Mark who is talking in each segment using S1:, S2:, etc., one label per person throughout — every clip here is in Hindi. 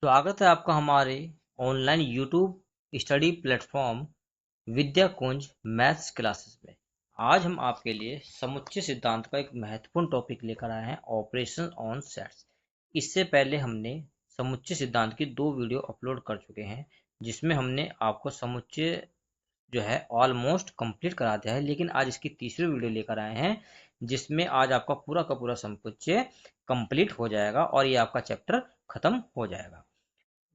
S1: स्वागत है आपका हमारे ऑनलाइन यूट्यूब स्टडी प्लेटफॉर्म विद्या कुंज मैथ्स क्लासेस में। आज हम आपके लिए समुच्चय सिद्धांत का एक महत्वपूर्ण टॉपिक लेकर आए हैं, ऑपरेशन ऑन सेट्स। इससे पहले हमने समुच्चय सिद्धांत की 2 वीडियो अपलोड कर चुके हैं, जिसमें हमने आपको समुच्चय जो है ऑलमोस्ट कंप्लीट करा दिया है। लेकिन आज इसकी तीसरी वीडियो लेकर आए हैं, जिसमें आज आपका पूरा का पूरा समुच्चय कंप्लीट हो जाएगा और ये आपका चैप्टर खत्म हो जाएगा।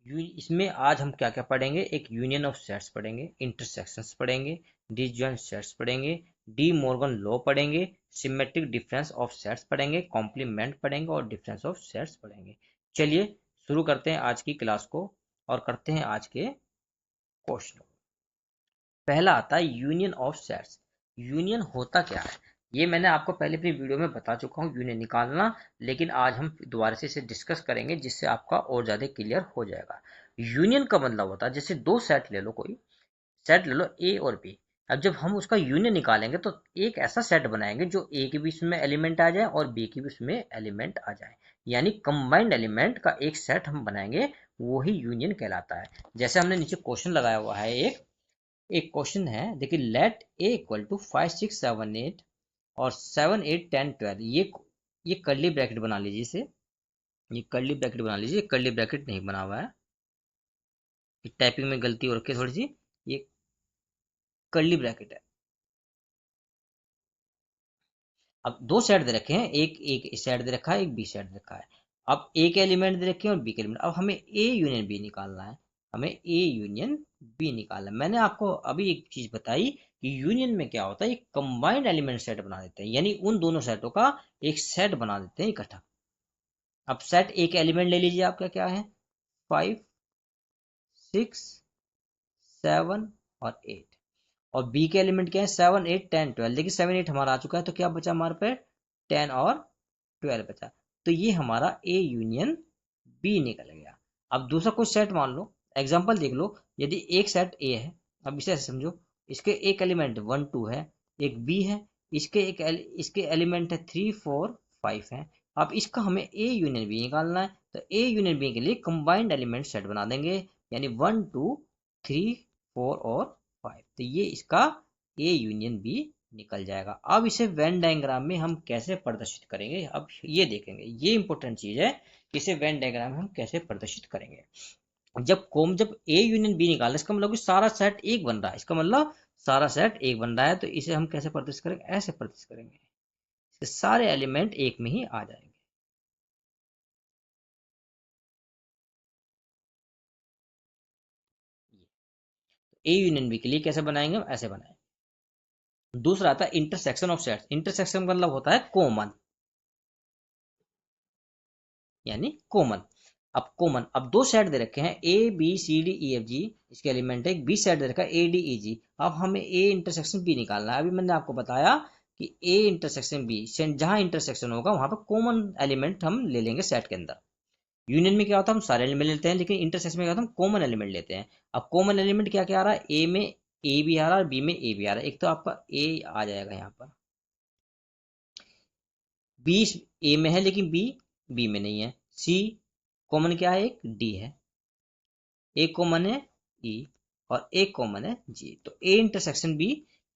S1: इसमें आज हम क्या क्या पढ़ेंगे, एक यूनियन ऑफ सेट्स पढ़ेंगे, इंटरसेक्शंस पढ़ेंगे, डिसजॉइंट सेट्स पढ़ेंगे, डी मॉर्गन लॉ पढ़ेंगे, सिमेट्रिक डिफरेंस ऑफ सेट्स पढ़ेंगे, कॉम्प्लीमेंट पढ़ेंगे और डिफरेंस ऑफ सेट्स पढ़ेंगे। चलिए शुरू करते हैं आज की क्लास को और करते हैं आज के क्वेश्चन। पहला आता है यूनियन ऑफ सेट्स। यूनियन होता क्या है ये मैंने आपको पहले अपनी वीडियो में बता चुका हूँ, यूनियन निकालना। लेकिन आज हम दोबारा से इसे डिस्कस करेंगे, जिससे आपका और ज़्यादा क्लियर हो जाएगा। यूनियन का मतलब होता है, जैसे दो सेट ले लो, कोई सेट ले लो ए और बी। अब जब हम उसका यूनियन निकालेंगे तो एक ऐसा सेट बनाएंगे जो ए के भी उसमें एलिमेंट आ जाए और बी के भी उसमें एलिमेंट आ जाए, यानी कंबाइंड एलिमेंट का एक सेट हम बनाएंगे, वही यूनियन कहलाता है। जैसे हमने नीचे क्वेश्चन लगाया हुआ है, एक क्वेश्चन है, देखिए लेट ए इक्वल टू 5 6 7 8 और 7 8 10 12। ये कर्ली ब्रैकेट बना लीजिए, इसे ये कर्ली ब्रैकेट बना लीजिए। कर्ली ब्रैकेट नहीं बना हुआ है, टाइपिंग में गलती हो रखी है थोड़ी सी। ये कर्ली ब्रैकेट है। अब दो सेट दे रखे हैं, एक एक सेट दे रखा है, एक बी सेट दे रखा है। अब ए के एलिमेंट दे रखे हैं और बी के एलिमेंट। अब हमें ए यूनियन बी निकालना है, हमें ए यूनियन बी निकालना है। मैंने आपको अभी एक चीज बताई कि यूनियन में क्या होता है, एक कंबाइंड एलिमेंट सेट बना देते हैं, यानी उन दोनों सेटों का एक सेट बना देते हैं इकट्ठा। अब सेट ए के एलिमेंट ले लीजिए, आपका क्या है, 5 6 7 और 8। और बी के एलिमेंट क्या है, 7 8 10 12। देखिए 7 8 हमारा आ चुका है, तो क्या बचा हमारे पे, 10 और 12 बचा। तो ये हमारा ए यूनियन बी निकल गया। अब दूसरा कुछ सेट मान लो, एग्जांपल देख लो। यदि एक सेट ए है, अब इसे ऐसे समझो, इसके एक एलिमेंट 1 2 है, एक बी है, इसके एलिमेंट है 3 4 5 है। अब इसका हमें ए यूनियन बी निकालना है, तो ए यूनियन बी के लिए कंबाइंड एलिमेंट सेट बना देंगे, यानी 1 2 3 4 और 5। तो ये इसका ए यूनियन बी निकल जाएगा। अब इसे वेन डायग्राम में हम कैसे प्रदर्शित करेंगे, अब ये देखेंगे, ये इंपॉर्टेंट चीज है कि इसे वेन डायग्राम में हम कैसे प्रदर्शित करेंगे। जब ए यूनियन बी निकाले, इसका मतलब कि सारा सेट एक बन रहा है, इसका मतलब सारा सेट एक बन रहा है। तो इसे हम कैसे प्रदर्शित करेंगे, ऐसे प्रदर्शित करेंगे, इसके सारे एलिमेंट एक में ही आ जाएंगे। ए यूनियन बी के लिए कैसे बनाएंगे, हम ऐसे बनाएंगे। दूसरा आता है इंटरसेक्शन ऑफ सेट्स। इंटरसेक्शन का मतलब होता है कॉमन, यानी कॉमन। अब दो सेट दे रखे हैं, A B C D E F G, इसके एलिमेंट है। एक बी सेट दे रखा है, ए डी ई जी। अब हमें ए इंटरसेक्शन बी निकालना है। अभी मैंने आपको बताया कि ए इंटरसेक्शन बी, जहां इंटरसेक्शन होगा वहां पर कॉमन एलिमेंट हम ले लेंगे सेट के अंदर। यूनियन में क्या होता है, हम सारे एलिमेंट लेते हैं, लेकिन इंटरसेक्शन में क्या होता है, हम कॉमन एलिमेंट लेते हैं। अब कॉमन एलिमेंट क्या क्या आ रहा है, ए में ए भी आ रहा है और बी में ए भी आ रहा है। एक तो आपका ए आ जाएगा यहाँ पर, बी ए में है लेकिन बी बी में नहीं है। सी कॉमन क्या है, एक डी है। एक कॉमन है ई और एक कॉमन है जी। तो ए इंटरसेक्शन बी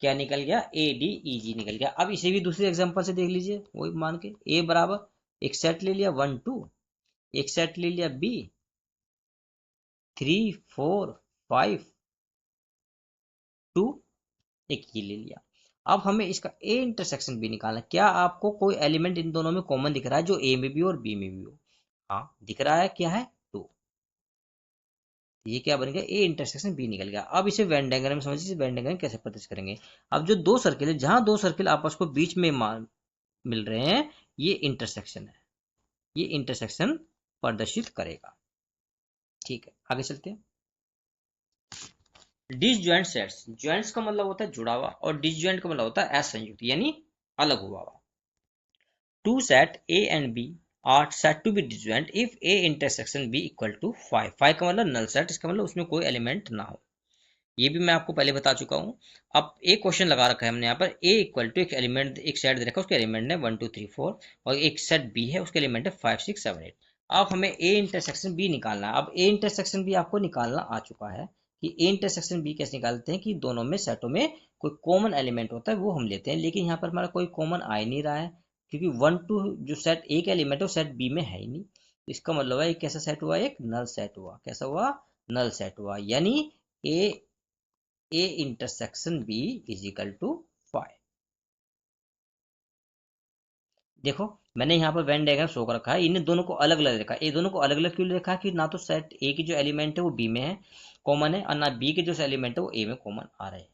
S1: क्या निकल गया, ए डी ई जी निकल गया। अब इसे भी दूसरे एग्जांपल से देख लीजिए, वही मान के ए बराबर एक सेट ले लिया 1 2, एक सेट ले लिया बी 3 4 5 2, एक ये ले लिया। अब हमें इसका ए इंटरसेक्शन बी निकालना। क्या आपको कोई एलिमेंट इन दोनों में कॉमन दिख रहा है जो ए में भी और बी में भी हो, हाँ दिख रहा है, क्या है 2। ये क्या बन गया, ए इंटरसेक्शन बी निकल गया। अब इसे वेन डायग्राम में समझिए, वेन डायग्राम कैसे प्रदर्शित करेंगे। अब जो दो सर्किल है, जहां दो सर्किल आपस को बीच में मिल रहे हैं, ये इंटरसेक्शन है, ये इंटरसेक्शन प्रदर्शित करेगा। ठीक है, आगे चलते हैं। डिसजॉइंट सेट्स, जॉइंट्स का मतलब होता है जुड़ा हुआ और डिसजॉइंट का मतलब होता है असंयुक्त, यानी अलग हुआ हुआ। Two set A and B are said to be disjoint if A intersection B equal to 5। 5 का मतलब नल सेट, इसका मतलब उसमें कोई एलिमेंट ना हो। ये भी मैं आपको पहले बता चुका हूँ। अब एक क्वेश्चन लगा रखा है हमने यहाँ पर, ए इक्वल टू एक एलिमेंट, एक सेट दे रखा है, उसके एलिमेंट है 1 2 3 4 और एक सेट बी है, उसके एलिमेंट है 5 6 7 8। अब हमें ए इंटरसेक्शन बी निकालना है। अब ए इंटरसेक्शन बी आपको निकालना आ चुका है कि ए इंटरसेक्शन बी कैसे निकालते हैं कि दोनों में सेटों में कोई कॉमन एलिमेंट होता है वो हम लेते हैं, लेकिन यहाँ पर हमारा कोई कॉमन आ ही नहीं रहा है क्योंकि 1 2 जो सेट ए का एलिमेंट है वो सेट बी में है ही नहीं। तो इसका मतलब है एक कैसा सेट हुआ, एक नल सेट हुआ। कैसा हुआ? नल सेट हुआ। यानी A A intersection B is equal to 5। देखो मैंने यहाँ पर वेन डायग्राम शो कर रखा है, इन दोनों को अलग अलग रखा है। ये दोनों को अलग अलग क्यों रखा है कि ना तो सेट ए की जो एलिमेंट है वो बी में है कॉमन है, और ना बी के जो एलिमेंट है वो ए में कॉमन आ रहे हैं।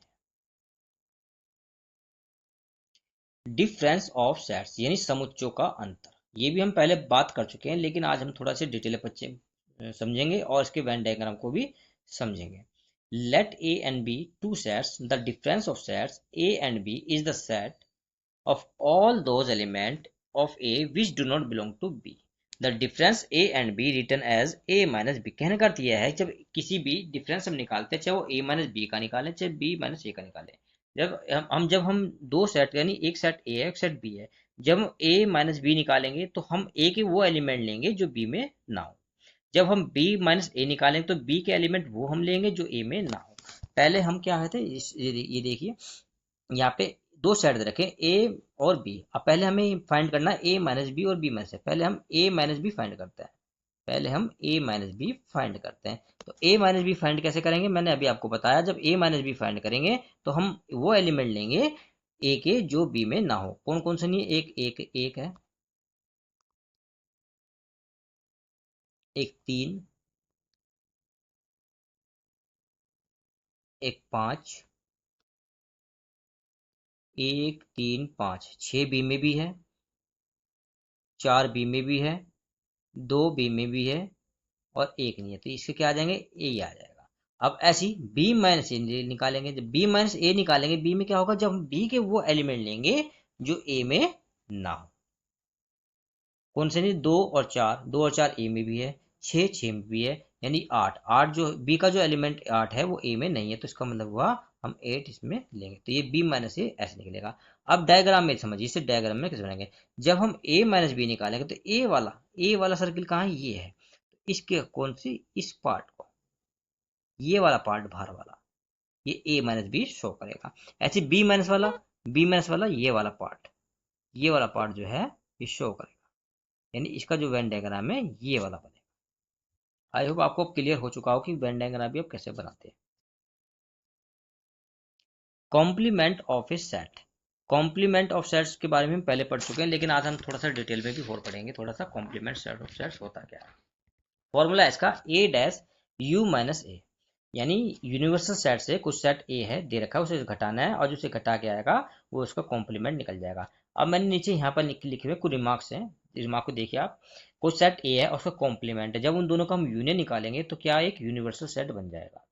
S1: डिफरेंस ऑफ सेट्स यानी समुच्चयों का अंतर, ये भी हम पहले बात कर चुके हैं, लेकिन आज हम थोड़ा सा डिटेल बच्चे समझेंगे और इसके वेन डायग्राम को भी समझेंगे। Let A and B two sets, the difference of sets A and B is the set of all those elements of A which do not belong to B. The difference A and B written as A minus B। कहने का अर्थ यह है जब किसी भी डिफरेंस हम निकालते हैं, चाहे वो A माइनस बी का निकालें चाहे B माइनस ए का निकालें, जब हम दो सेट यानी एक सेट A है एक सेट B है, जब हम A माइनस बी निकालेंगे तो हम A के वो एलिमेंट लेंगे जो B में ना हो। जब हम B माइनस ए निकालेंगे तो B के एलिमेंट वो हम लेंगे जो A में ना हो। पहले हम क्या है थे ये देखिए यहाँ पे दो सेट दे रखे ए और बी। अब पहले हमें फाइंड करना है ए माइनस बी और बी माइनस ए। पहले हम ए माइनस बी फाइंड करते हैं। पहले हम ए माइनस बी फाइंड करते हैं। तो ए माइनस बी फाइंड कैसे करेंगे, मैंने अभी आपको बताया। जब ए माइनस बी फाइंड करेंगे तो हम वो एलिमेंट लेंगे ए के जो बी में ना हो। कौन कौन से नहीं? एक एक एक है, एक 3, एक 5, 1 3 5 6 बी में भी है, 4 बी में भी है, 2 बी में भी है और एक नहीं है, तो इसके क्या आ जाएंगे? ए ही आ जाएगा। अब ऐसी बी माइनस ए निकालेंगे। जब बी माइनस ए निकालेंगे बी में क्या होगा, जब हम बी के वो एलिमेंट लेंगे जो ए में ना हो। कौन से नहीं? 2 और 4, 2 और 4 ए में भी है, 6 में भी है, यानी 8 8 जो बी का जो एलिमेंट 8 है वो ए में नहीं है, तो इसका मतलब हुआ हम 8 इसमें लेंगे। तो ये बी माइनस ए ऐसे निकलेगा। अब डायग्राम में समझिए, इसे डायग्राम में कैसे बनाएंगे। जब हम ए माइनस बी निकालेंगे तो ए वाला सर्किल कहाँ है? ये है। तो इसके कौन सी? इस पार्ट को, ये वाला पार्ट बाहर वाला, ये ए माइनस बी शो करेगा। ऐसे बी माइनस वाला ये वाला पार्ट, ये वाला पार्ट जो है ये शो करेगा। यानी इसका जो वेन डायग्राम है ये वाला बनेगा। आई होप आपको क्लियर हो चुका हो कि वेन डायग्राम भी आप कैसे बनाते हैं। Complement of A set, complement of sets के बारे में हम पहले पढ़ चुके हैं, लेकिन आज हम थोड़ा सा डिटेल में भी और पढ़ेंगे। थोड़ा सा कॉम्प्लीमेंट सेट ऑफ सेट्स होता क्या है। फॉर्मूला है इसका ए डैश यू माइनस ए, यानी यूनिवर्सल सेट से कुछ सेट ए है दे रखा है, उसे घटाना है और जो उसे घटा के आएगा वो उसका कॉम्प्लीमेंट निकल जाएगा। अब मैंने नीचे यहाँ पर लिखे हुए कुछ रिमार्क्स हैं, रिमार्क को देखिए आप। कुछ सेट ए है और उसका कॉम्प्लीमेंट है, जब उन दोनों का हम यूनियन निकालेंगे तो क्या एक यूनिवर्सल सेट बन जाएगा।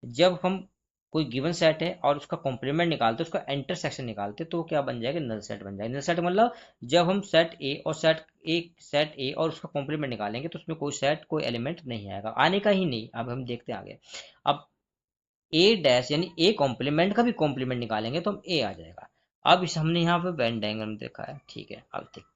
S1: जब हम कोई गिवन सेट है और उसका कॉम्प्लीमेंट निकालते उसका इंटरसेक्शन निकालते तो वो क्या बन जाएगा? नल सेट बन जाएगा। नल सेट मतलब जब हम सेट ए और उसका कॉम्प्लीमेंट निकालेंगे तो उसमें कोई एलिमेंट नहीं आएगा, आने का ही नहीं। अब हम देखते हैं आगे। अब ए डैश यानी ए कॉम्प्लीमेंट का भी कॉम्प्लीमेंट निकालेंगे तो हम ए आ जाएगा। अब इस हमने यहाँ पे वेन डायग्राम देखा है, ठीक है। अब देखते हैं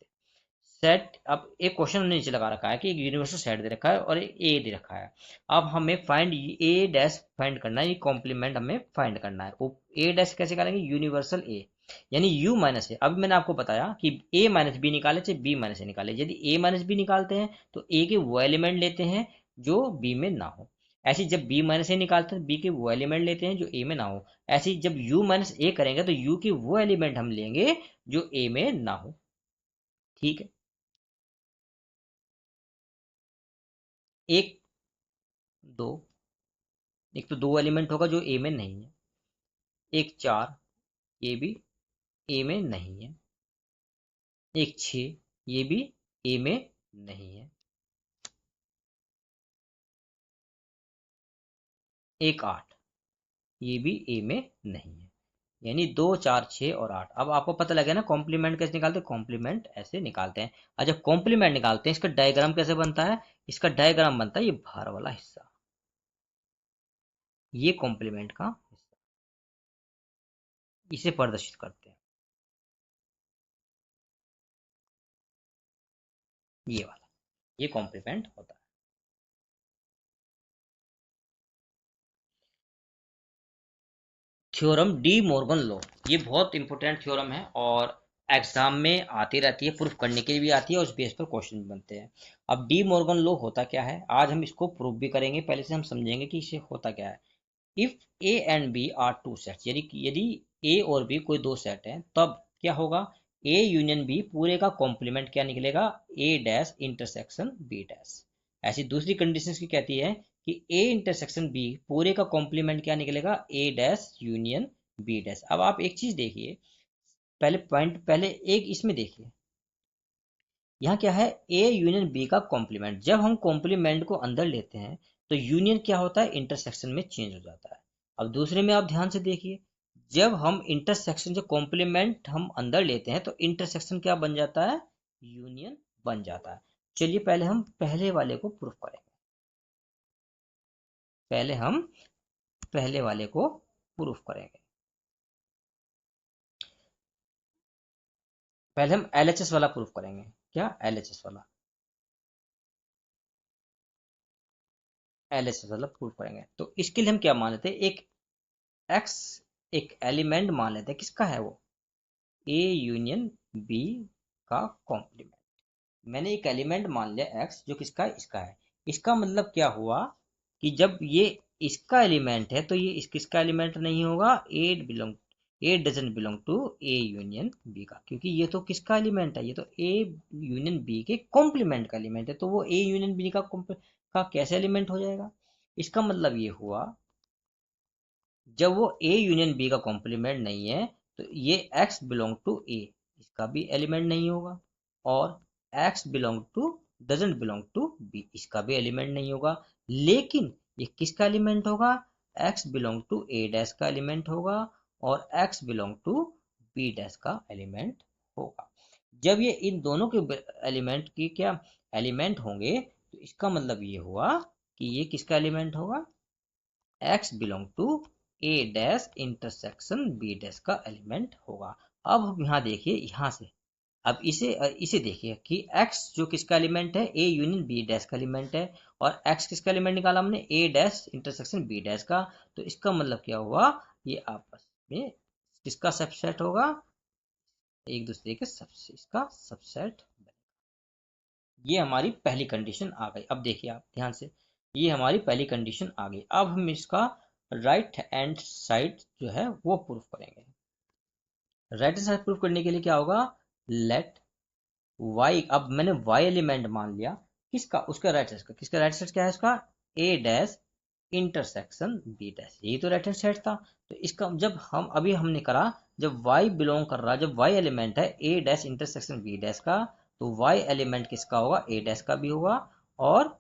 S1: सेट। अब एक क्वेश्चन हमने नीचे लगा रखा है कि एक यूनिवर्सल सेट दे रखा है और ए दे रखा है। अब हमें फाइंड ए डैश फाइंड करना है, ये कॉम्प्लीमेंट हमें फाइंड करना है। वो ए डैश कैसे करेंगे? यूनिवर्सल ए यानी यू माइनस ए। अभी मैंने आपको बताया कि ए माइनस बी निकाले चाहे बी माइनस ए निकाले, यदि ए माइनस बी निकालते हैं तो ए के वो एलिमेंट लेते हैं जो बी में ना हो। ऐसे जब बी माइनस ए निकालते हैं बी के वो एलिमेंट लेते हैं जो ए में ना हो। ऐसे जब यू माइनस ए करेंगे तो यू के वो एलिमेंट हम लेंगे जो ए में ना हो। ठीक है। एक दो, एक तो दो एलिमेंट होगा जो ए में नहीं है। एक 4, ये भी ए में नहीं है। एक 6, ये भी ए में नहीं है। एक 8, ये भी ए में नहीं है। यानी 2 4 6 और 8। अब आपको पता लगे ना कॉम्प्लीमेंट कैसे निकालते हैं? कॉम्प्लीमेंट ऐसे निकालते हैं। और जब कॉम्प्लीमेंट निकालते हैं इसका डायग्राम कैसे बनता है? इसका डायग्राम बनता है ये बाहर वाला हिस्सा, ये कॉम्प्लीमेंट का हिस्सा, इसे प्रदर्शित करते हैं, ये वाला। ये कॉम्प्लीमेंट होता है। थ्योरम डी मॉर्गन लॉ, ये बहुत इंपॉर्टेंट थ्योरम है और एग्जाम में आती रहती है, प्रूफ करने के लिए भी आती है और उस बेस पर क्वेश्चन भी बनते हैं। अब डी मॉर्गन लॉ होता क्या है, आज हम इसको प्रूफ भी करेंगे, पहले से हम समझेंगे कि इसे होता क्या है। If A and B are two sets, यदि ए और बी कोई दो सेट हैं, तब क्या होगा, ए यूनियन बी पूरे का कॉम्प्लीमेंट क्या निकलेगा, ए डैश इंटरसेक्शन बी डैश। ऐसी दूसरी कंडीशन की कहती है कि ए इंटरसेक्शन बी पूरे का कॉम्प्लीमेंट क्या निकलेगा, ए डैश यूनियन बी डैश। अब आप एक चीज देखिए, पहले पॉइंट, पहले एक इसमें देखिए, यहाँ क्या है, ए यूनियन बी का कॉम्प्लीमेंट, जब हम कॉम्प्लीमेंट को अंदर लेते हैं तो यूनियन क्या होता है, इंटरसेक्शन में चेंज हो जाता है। अब दूसरे में आप ध्यान से देखिए, जब हम इंटरसेक्शन जो कॉम्प्लीमेंट हम अंदर लेते हैं तो इंटरसेक्शन क्या बन जाता है, यूनियन बन जाता है। चलिए पहले हम पहले वाले को प्रूफ करेंगे, पहले हम पहले वाले को प्रूफ करेंगे। पहले हम एलएचएस वाला प्रूफ करेंगे, क्या एलएचएस वाला, एलएचएस वाला प्रूफ करेंगे। तो इसके लिए हम क्या मान लेते हैं, एक एक्स एक एलिमेंट मान लेते हैं, किसका है वो, ए यूनियन बी का कॉम्प्लीमेंट। मैंने एक एलिमेंट मान लिया एक्स जो किसका है, इसका है। इसका मतलब क्या हुआ कि जब ये इसका एलिमेंट है तो ये किसका एलिमेंट नहीं होगा, A doesn't belong to A union B का, क्योंकि ये तो किसका एलिमेंट है, ये तो ए यूनियन बी के कॉम्प्लीमेंट का एलिमेंट है, तो वो ए यूनियन बी का कैसे एलिमेंट हो जाएगा। इसका मतलब ये हुआ, जब वो ए यूनियन बी का कॉम्प्लीमेंट नहीं है तो ये एक्स बिलोंग टू ए, इसका भी एलिमेंट नहीं होगा, और X belong to doesn't belong to B, इसका भी एलिमेंट नहीं होगा। लेकिन ये किसका एलिमेंट होगा, X belong to A dash का एलिमेंट होगा, और X belong to B dash का एलिमेंट होगा। जब ये इन दोनों के एलिमेंट की क्या एलिमेंट होंगे, तो इसका मतलब ये हुआ कि ये किसका एलिमेंट होगा, X belong to A dash intersection B dash का एलिमेंट होगा। अब हम यहाँ देखिए, यहाँ से अब इसे देखिए कि x जो किसका एलिमेंट है, ए यूनियन बी डैश का एलिमेंट है, और x किसका एलिमेंट निकाला हमने, ए डैश इंटरसेक्शन बी डैश का। तो इसका मतलब क्या हुआ, ये आपस में किसका सबसेट होगा, एक दूसरे के सबसे इसका सबसेट। ये हमारी पहली कंडीशन आ गई। अब देखिए आप ध्यान से, ये हमारी पहली कंडीशन आ गई। अब हम इसका राइट हैंड साइड जो है वो प्रूफ करेंगे। राइट हैंड साइड प्रूफ करने के लिए क्या होगा, लेट वाई, अब मैंने वाई एलिमेंट मान लिया किसका, उसका राइट साइड का, किसका राइट साइड क्या है इसका, ए डैश इंटरसेक्शन बी डैश, यही तो राइट हैंड साइड था। तो इसका जब हम अभी हमने करा, जब y बिलोंग कर रहा, जब y एलिमेंट है a dash intersection b dash का, तो y एलिमेंट किसका होगा, a डैश का भी होगा, और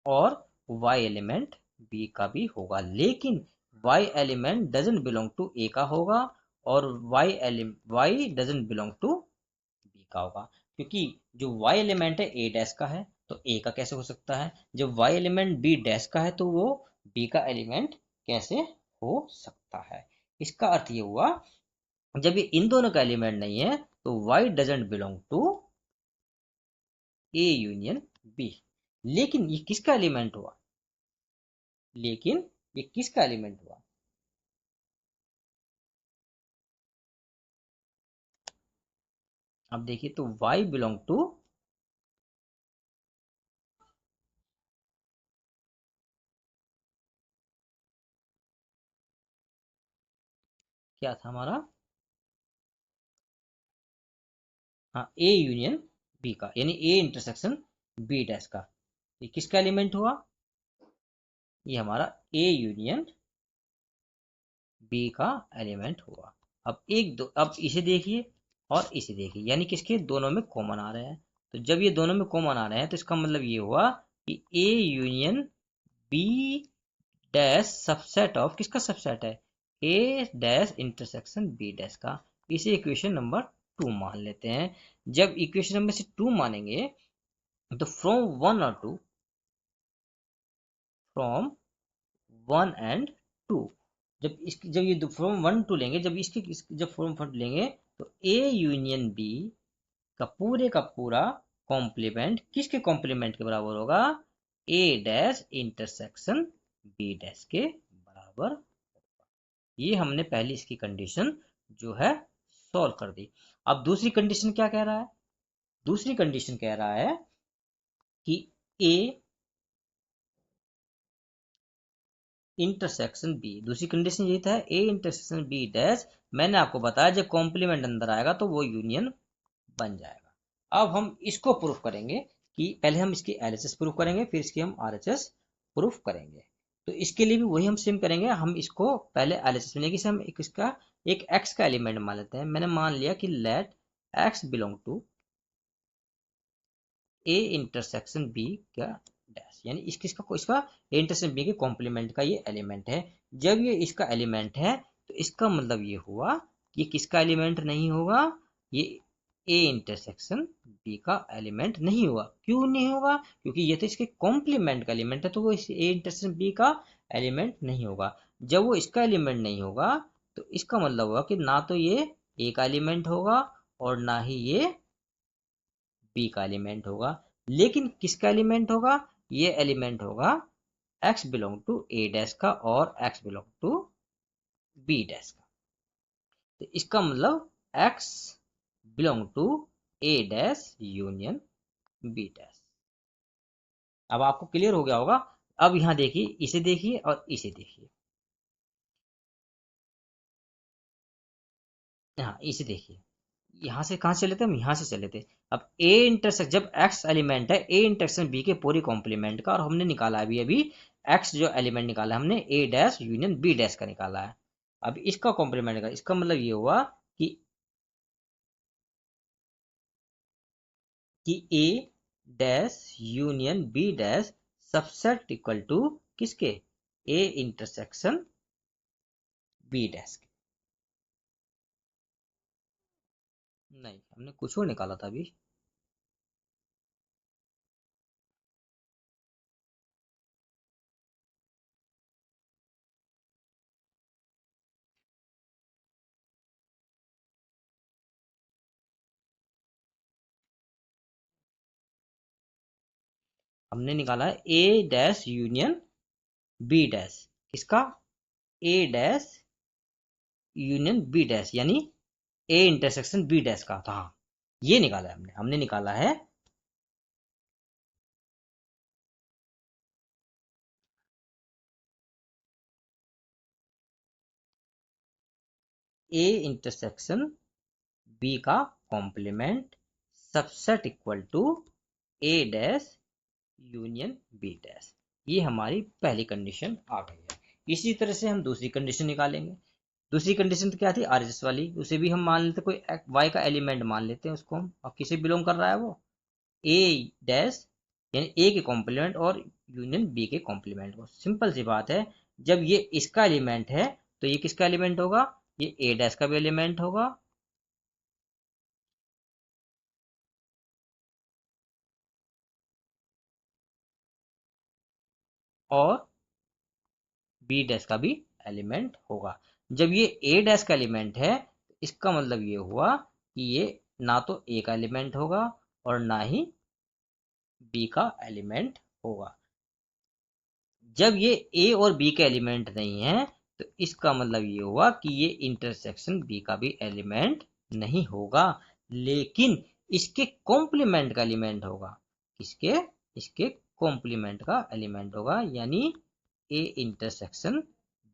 S1: और y एलिमेंट b का भी होगा। लेकिन y element doesn't belong to a का होगा, और y doesn't belong to b का होगा, क्योंकि जो y एलिमेंट है a डैश का है तो a का कैसे हो सकता है, जब y एलिमेंट b डैश का है तो वो b का एलिमेंट कैसे हो सकता है। इसका अर्थ ये हुआ, जब ये इन दोनों का एलिमेंट नहीं है तो y doesn't belong to A union B. लेकिन ये किसका एलिमेंट हुआ, लेकिन ये किसका एलिमेंट हुआ, अब देखिए तो y बिलोंग टू, क्या था हमारा, हाँ ए यूनियन बी का, यानी ए इंटरसेक्शन बी डैश का, ये किसका एलिमेंट हुआ, ये हमारा ए यूनियन बी का एलिमेंट हुआ। अब एक दो, अब इसे देखिए और इसे देखिए, यानी किसके दोनों में कॉमन आ रहे हैं। तो जब ये दोनों में कॉमन आ रहे हैं तो इसका मतलब ये हुआ कि A union B dash subset of, किसका सबसेट है, A dash intersection B dash का। इसे इक्वेशन नंबर 2 मान लेते हैं। जब इक्वेशन नंबर से 2 मानेंगे तो फ्रॉम 1 और 2, फ्रॉम 1 एंड 2, जब ये फ्रॉम 1 टू लेंगे, जब जब फ्रॉम 1 लेंगे तो ए यूनियन बी का पूरा कॉम्प्लीमेंट किसके कॉम्प्लीमेंट के बराबर होगा? ए डैश इंटरसेक्शन बी डैश के बराबर। ये हमने पहली इसकी कंडीशन जो है सॉल्व कर दी। अब दूसरी कंडीशन क्या कह रहा है? दूसरी कंडीशन कह रहा है कि ए इंटरसेक्शन बी, दूसरी कंडीशन ये था ए इंटरसेक्शन बी डैश, मैंने आपको बताया जब कॉम्प्लीमेंट अंदर आएगा तो वो यूनियन बन जाएगा। अब हम इसको प्रूफ करेंगे कि पहले हम इसकी एलएचएस प्रूफ करेंगे, फिर इसकी हम आरएचएस प्रूफ करेंगे। तो इसके लिए भी वही हम सेम करेंगे, हम इसको पहले एलएचएस में लेंगे, हम इसका एक एक्स का एलिमेंट मान लेते हैं। मैंने मान लिया कि let X belong to A intersection B का डैश, यानी इसका ए इंटरसेक्शन बी के कॉम्प्लीमेंट का ये एलिमेंट है। जब ये इसका एलिमेंट है तो इसका मतलब ये हुआ कि किसका एलिमेंट नहीं होगा? ये ए इंटरसेक्शन बी का एलिमेंट नहीं होगा। क्यों नहीं होगा? क्योंकि ये तो इसके कॉम्प्लीमेंट का एलिमेंट है, तो वो इस ए इंटरसेक्शन बी का एलिमेंट नहीं होगा। जब वो इसका एलिमेंट नहीं होगा तो इसका मतलब होगा कि ना तो ये ए का एलिमेंट होगा और ना ही ये बी का एलिमेंट होगा। लेकिन किसका एलिमेंट होगा? ये एलिमेंट होगा x belong to A dash का और x belong to B dash का। तो इसका मतलब x belong to A dash union B dash. अब आपको क्लियर हो गया होगा। अब यहां देखिए, इसे देखिए और इसे देखिए। हाँ, इसे देखिए। यहाँ से कहाँ से चले थे हम? यहाँ से चले थे। अब ए इंटरसेक्शन, जब एक्स एलिमेंट है ए इंटरसेक्शन बी के पूरी कॉम्प्लीमेंट का, और हमने निकाला अभी अभी एक्स जो एलिमेंट निकाला हमने ए डैश यूनियन बी डैश का निकाला है। अब इसका कॉम्प्लीमेंट का, इसका मतलब ये हुआ कि A dash union B dash subset equal to किसके? ए इंटरसेक्शन बी डैश के। नहीं, हमने कुछ और निकाला था अभी। हमने निकाला है A dash union B dash. किसका? ए डैश यूनियन बी डैश, यानी ए इंटरसेक्शन बी डैश का था। ये निकाला है हमने निकाला है ए इंटरसेक्शन बी का complement subset equal to A dash union B dash. ये हमारी पहली कंडीशन आ गई है। इसी तरह से हम दूसरी कंडीशन निकालेंगे। दूसरी कंडीशन तो क्या थी? आरएचएस वाली। उसे भी हम मान लेते, कोई वाई का एलिमेंट मान लेते हैं उसको हम। अब किसे बिलोंग कर रहा है वो? ए डैश, यानी ए के कॉम्प्लीमेंट और यूनियन बी के कॉम्प्लीमेंट को। सिंपल सी बात है, जब ये इसका एलिमेंट है तो ये किसका एलिमेंट होगा? ये ए डैश का भी एलिमेंट होगा और बी डैश का भी एलिमेंट होगा। जब ये ए डैश का एलिमेंट है तो इसका मतलब ये हुआ कि ये ना तो ए का एलिमेंट होगा और ना ही बी का एलिमेंट होगा। जब ये ए और बी के एलिमेंट नहीं है तो इसका मतलब ये हुआ कि ये इंटरसेक्शन बी का भी एलिमेंट नहीं होगा, लेकिन इसके कॉम्प्लीमेंट का एलिमेंट होगा। किसके? इसके कॉम्प्लीमेंट का एलिमेंट होगा, यानी ए इंटरसेक्शन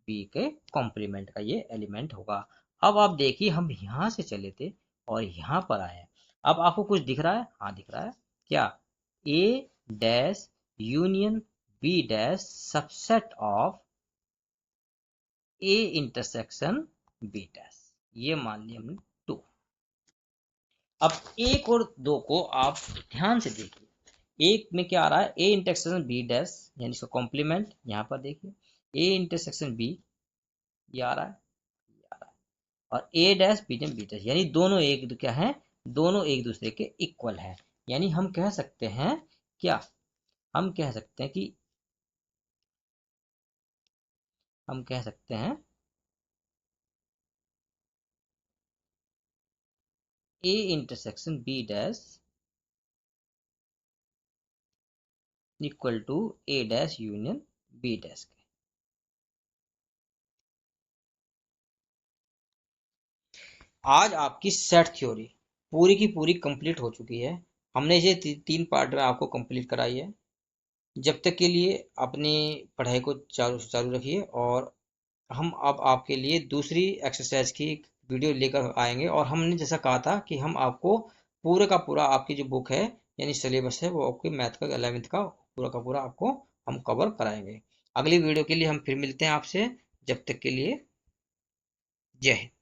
S1: बी के कॉम्प्लीमेंट का ये एलिमेंट होगा। अब आप देखिए, हम यहां से चले थे और यहां पर आए। अब आपको कुछ दिख रहा है? हाँ, दिख रहा है। क्या? A dash union B dash subset of A intersection B dash, ये मान लिया हमने टू। अब एक और दो को आप ध्यान से देखिए। एक में क्या आ रहा है? ए इंटरसेक्शन बी डैश, यानी इसका कॉम्प्लीमेंट यहां पर देखिए। ए इंटरसेक्शन बी, ये आ रहा है, ये आ रहा है। और A dash B dash B dash, यानी दोनों एक क्या है? दोनों एक दूसरे के इक्वल है। यानी हम कह सकते हैं क्या? हम कह सकते हैं कि हम कह सकते हैं A intersection B dash equal to A dash union B dash के। आज आपकी सेट थ्योरी पूरी की पूरी कंप्लीट हो चुकी है। हमने इसे तीन पार्ट में आपको कंप्लीट कराई है। जब तक के लिए अपनी पढ़ाई को चालू चालू रखिए, और हम अब आपके लिए दूसरी एक्सरसाइज की वीडियो लेकर आएंगे। और हमने जैसा कहा था कि हम आपको पूरे का पूरा आपकी जो बुक है यानी सिलेबस है वो आपके मैथ का 11वीं का पूरा आपको हम कवर कराएंगे। अगली वीडियो के लिए हम फिर मिलते हैं आपसे। जब तक के लिए जय हिंद।